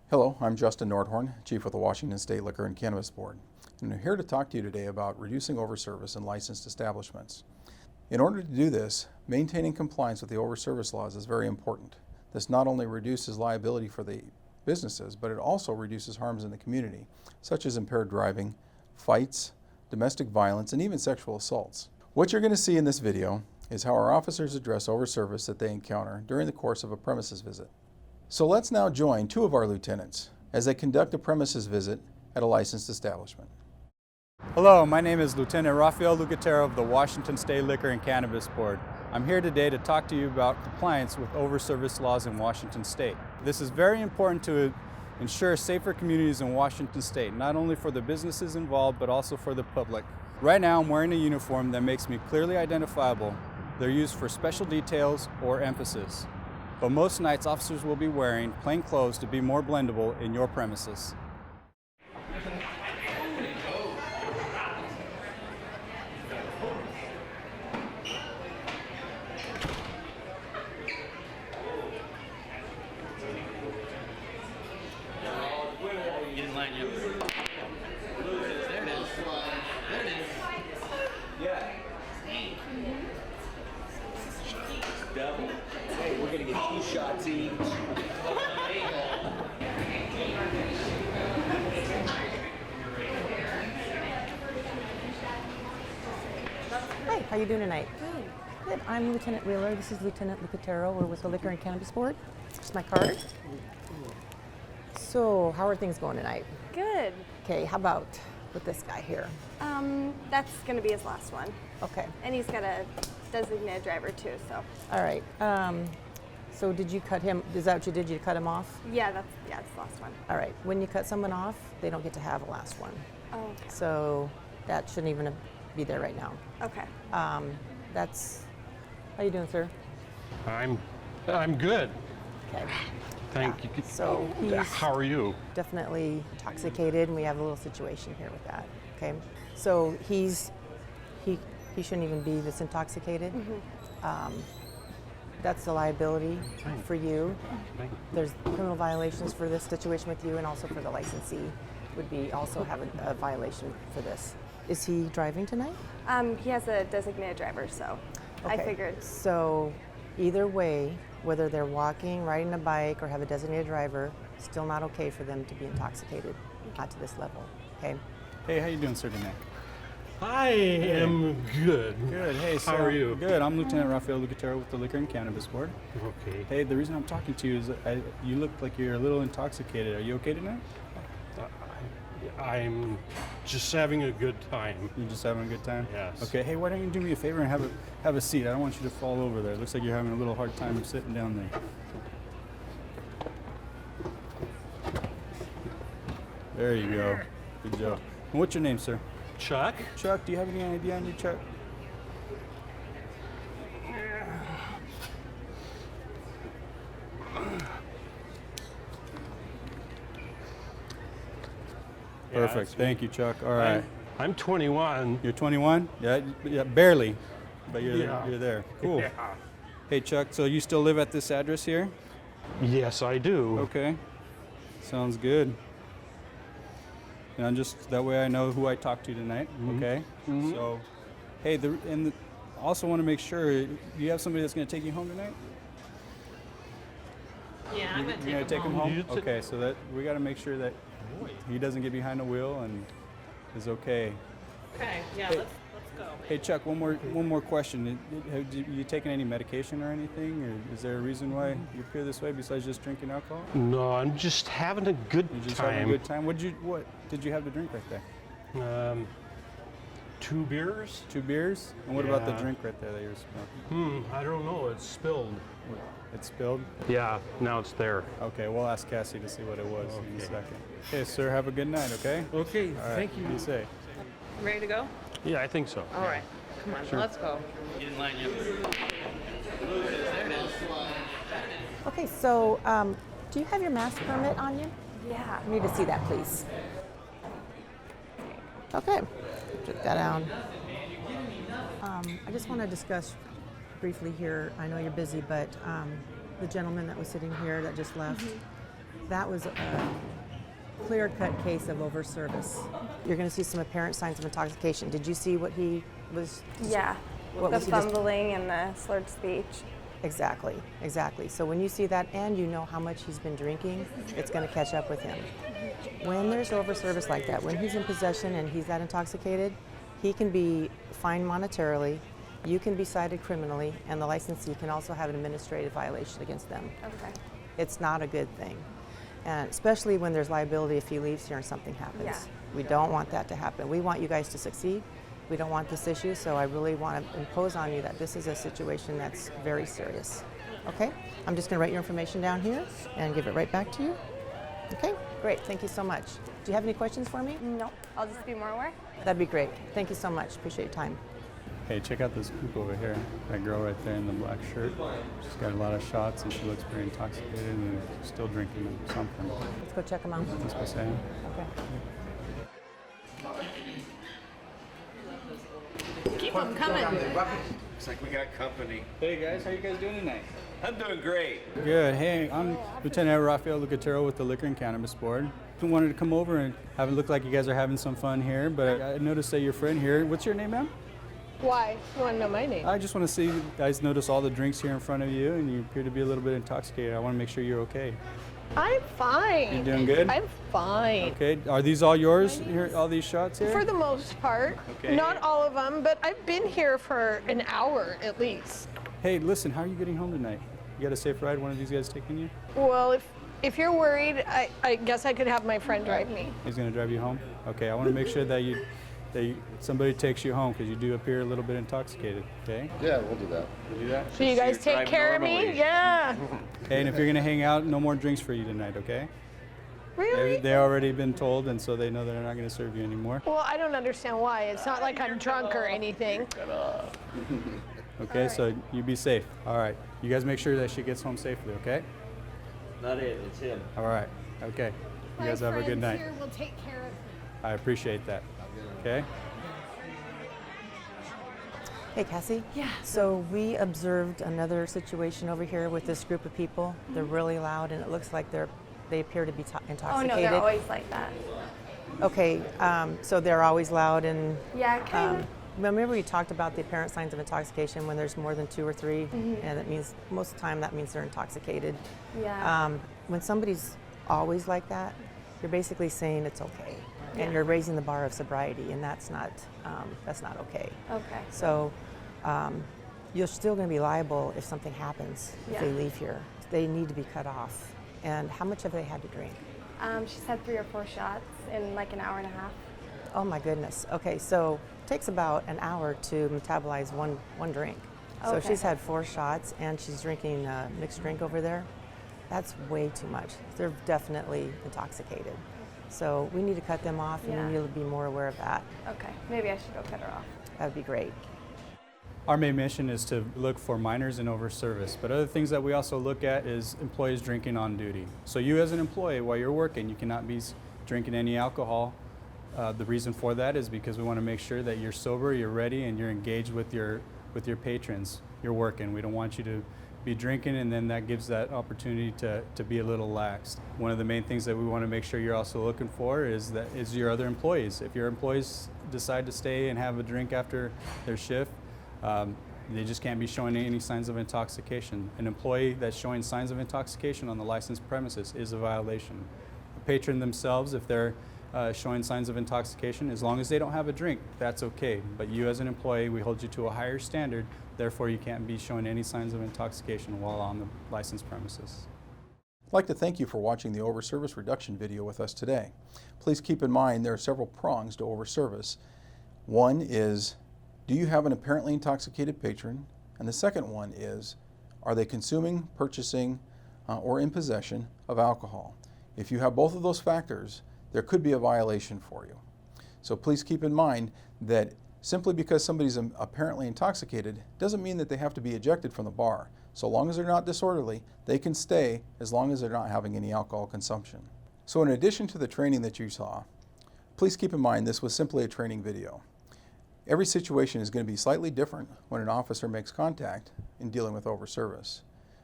Hello, I'm Justin Nordhorn, Chief with the Washington State Liquor and Cannabis Board, and I'm here to talk to you today about reducing overservice in licensed establishments. In order to do this, maintaining compliance with the overservice laws is very important. This not only reduces liability for the businesses, but it also reduces harms in the community, such as impaired driving, fights, domestic violence, and even sexual assaults. What you're going to see in this video is how our officers address overservice that they encounter during the course of a premises visit. So let's now join two of our lieutenants as they conduct a premises visit at a licensed establishment. Hello, my name is Lieutenant Rafael Lucatero of the Washington State Liquor and Cannabis Board. I'm here today to talk to you about compliance with overservice laws in Washington State. This is very important to ensure safer communities in Washington State, not only for the businesses involved, but also for the public. Right now, I'm wearing a uniform that makes me clearly identifiable. They're used for special details or emphasis. But most nights, officers will be wearing plain clothes to be more blendable in your premises. Hey, we're gonna get 2 shots each. Hi, how you doing tonight? Good. I'm Lieutenant Wheeler. This is Lieutenant Lucatero. We're with the Liquor and Cannabis Board. Here's my card. So, how are things going tonight? Good. Okay, how about with this guy here? That's gonna be his last one. Okay. And he's got a designated driver too, so. All right. So did you cut him? Is that what you did? You cut him off? Yeah, it's the last one. All right. When you cut someone off, they don't get to have a last one. Oh, okay. So that shouldn't even be there right now. Okay. That's, how you doing, sir? I'm good. Okay. Thank you. So he's How are you? definitely intoxicated, and we have a little situation here with that. Okay, so he shouldn't even be this intoxicated. That's the liability for you. There's criminal violations for this situation with you, and also for the licensee would be also have a violation for this. Is he driving tonight? He has a designated driver, so I Okay. figured. So either way, whether they're walking, riding a bike, or have a designated driver, still not okay for them to be intoxicated, not to this level. Okay. Hey, how you doing, sir, tonight? I am good. Good. Hey, How are you? Good. I'm Lieutenant Rafael Lucatero with the Liquor and Cannabis Board. Okay. Hey, the reason I'm talking to you is that you look like you're a little intoxicated. Are you okay tonight? I'm just having a good time. You just having a good time? Yes. Okay. Hey, why don't you do me a favor and have a seat? I don't want you to fall over there. It looks like you're having a little hard time sitting down there. There you go. Good job. And what's your name, sir? Chuck? Chuck, do you have any idea on you, Chuck? Perfect. that's me. Thank you, Chuck. All right. I'm 21. You're 21? Yeah, barely. But you're there. Cool. Yeah. Hey, Chuck, so you still live at this address here? Yes, I do. Okay. Sounds good. And just that way I know who I talked to tonight. Okay. So, hey, also want to make sure you have somebody that's going to take you home tonight. Yeah, I'm gonna You're take gonna him home. You t- Okay, so that we got to make sure that he doesn't get behind the wheel and is okay. Okay, yeah, Hey. let's go. Hey, Chuck, one more question. Have you taken any medication or anything, or is there a reason why you appear this way besides just drinking alcohol? No, I'm just having a good You're just time. having a good time. What did you have to drink right there? 2 beers? 2 beers? And what about the Yeah. drink right there that you were smoking? I don't know. It's spilled. It spilled? Yeah, now it's there. Okay, we'll ask Cassie to see what it was in a Okay. second. Okay, sir, have a good night, okay? Okay, All right, thank you. Be safe. Ready to go? Yeah, I think so. All right, come on, let's go. Okay, so do you have your mask permit on you? Yeah. I need to see that, please. Okay, took that down. I just want to discuss briefly here. I know you're busy, but the gentleman that was sitting here that just left, That was a clear-cut case of overservice. You're going to see some apparent signs of intoxication. Did you see what he was? Yeah. What The was he just- fumbling and the slurred speech. Exactly, exactly. So when you see that and you know how much he's been drinking, it's going to catch up with him. When there's overservice like that, when he's in possession and he's that intoxicated, he can be fined monetarily, you can be cited criminally, and the licensee can also have an administrative violation against them. Okay. It's not a good thing. And especially when there's liability if he leaves here and something happens. Yeah. We don't want that to happen. We want you guys to succeed. We don't want this issue, so I really want to impose on you that this is a situation that's very serious. Okay? I'm just going to write your information down here and give it right back to you. Okay? Great. Thank you so much. Do you have any questions for me? No, I'll just be more aware. That'd be great. Thank you so much. Appreciate your time. Hey, check out this group over here. That girl right there in the black shirt. She's got a lot of shots and she looks very intoxicated and still drinking something. Let's go check them out. That's what I'm saying. Okay. Keep them coming. Looks like we got company. Hey guys, how you guys doing tonight? I'm doing great. Good. Hey, I'm Lieutenant Rafael Lucatero with the Liquor and Cannabis Board. I wanted to come over and have it look like you guys are having some fun here, but I noticed that your friend here, what's your name, ma'am? Why? You want to know my name? I just want to see, you guys notice all the drinks here in front of you and you appear to be a little bit intoxicated. I want to make sure you're okay. I'm fine. You doing good? I'm fine. Okay, are these all yours here, all these shots here? For the most part. Okay. Not all of them, but I've been here for an hour at least. Hey, listen, how are you getting home tonight? You got a safe ride? One of these guys taking you? Well, if you're worried, I guess I could have my friend drive me. He's going to drive you home? Okay, I want to make sure that somebody takes you home because you do appear a little bit intoxicated, okay? Yeah, we'll do that. You do that? So you guys take drive care of normally. me? Yeah. Hey, and if you're going to hang out, no more drinks for you tonight, okay? Really? They already been told, and so they know they're not going to serve you anymore. Well, I don't understand why. It's not like I'm drunk or anything. Okay, so you be safe. All right. You guys make sure that she gets home safely, okay? Not it, it's him. All right. Okay. You guys have a good night. will take care of me. I appreciate that. Okay? Hey, Cassie. Yeah. So we observed another situation over here with this group of people. They're really loud, and it looks like they appear to be Oh intoxicated. no, they're always like that. Okay, so they're always loud and. Yeah, kind of. Remember we talked about the apparent signs of intoxication when there's more than 2 or 3, and it means most of the time that means they're intoxicated. Yeah. When somebody's always like that, you're basically saying it's okay, and you're raising the bar of sobriety, and that's not okay. Okay. So you're still going to be liable if something happens if they leave here. They need to be cut off. And how much have they had to drink? She's had 3 or 4 shots in like an hour and a half. Oh my goodness. Okay, so it takes about an hour to metabolize one drink. So Okay. she's had 4 shots and she's drinking a mixed drink over there. That's way too much. They're definitely intoxicated. So we need to cut them off, and Yeah. we need to be more aware of that. Okay, maybe I should go cut her off. That would be great. Our main mission is to look for minors in overservice, but other things that we also look at is employees drinking on duty. So you as an employee, while you're working, you cannot be drinking any alcohol. The reason for that is because we want to make sure that you're sober, you're ready, and you're engaged with your patrons. You're working. We don't want you to be drinking, and then that gives that opportunity to be a little lax. One of the main things that we want to make sure you're also looking for is your other employees. If your employees decide to stay and have a drink after their shift, they just can't be showing any signs of intoxication. An employee that's showing signs of intoxication on the licensed premises is a violation. The patron themselves, if they're showing signs of intoxication, as long as they don't have a drink, that's okay. But you as an employee, we hold you to a higher standard, therefore you can't be showing any signs of intoxication while on the licensed premises. I'd like to thank you for watching the overservice reduction video with us today. Please keep in mind there are several prongs to overservice. One is, do you have an apparently intoxicated patron? And the second one is, are they consuming, purchasing, or in possession of alcohol? If you have both of those factors, there could be a violation for you. So please keep in mind that simply because somebody's apparently intoxicated doesn't mean that they have to be ejected from the bar. So long as they're not disorderly, they can stay as long as they're not having any alcohol consumption. So in addition to the training that you saw, please keep in mind this was simply a training video. Every situation is going to be slightly different when an officer makes contact in dealing with overservice.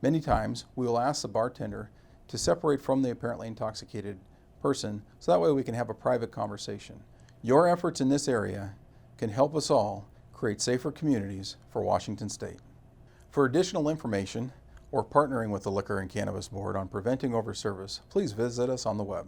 Many times we will ask the bartender to separate from the apparently intoxicated person so that way we can have a private conversation. Your efforts in this area can help us all create safer communities for Washington State. For additional information or partnering with the Liquor and Cannabis Board on preventing overservice, please visit us on the web.